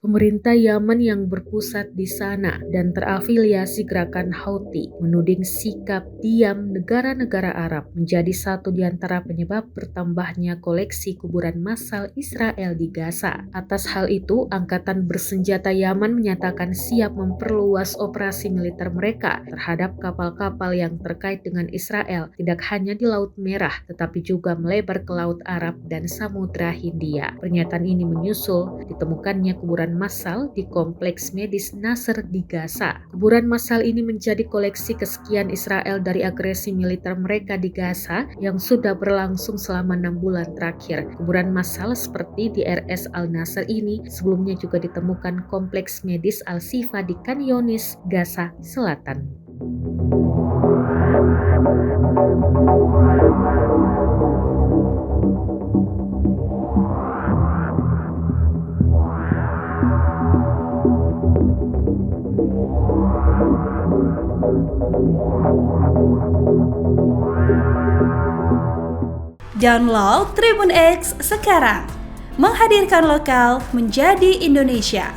Pemerintah Yaman yang berpusat di sana dan terafiliasi gerakan Houthi menuding sikap diam negara-negara Arab menjadi satu di antara penyebab bertambahnya koleksi kuburan massal Israel di Gaza. Atas hal itu, Angkatan Bersenjata Yaman menyatakan siap memperluas operasi militer mereka terhadap kapal-kapal yang terkait dengan Israel, tidak hanya di Laut Merah, tetapi juga melebar ke Laut Arab dan Samudra Hindia. Pernyataan ini menyusul ditemukannya kuburan massal di kompleks medis Nasr di Gaza. Kuburan massal ini menjadi koleksi kesekian Israel dari agresi militer mereka di Gaza yang sudah berlangsung selama 6 bulan terakhir. Kuburan massal seperti di RS Al-Nasr ini sebelumnya juga ditemukan kompleks medis Al-Sifa di Khan Younis, Gaza Selatan. Download Tribun X sekarang, menghadirkan lokal menjadi Indonesia.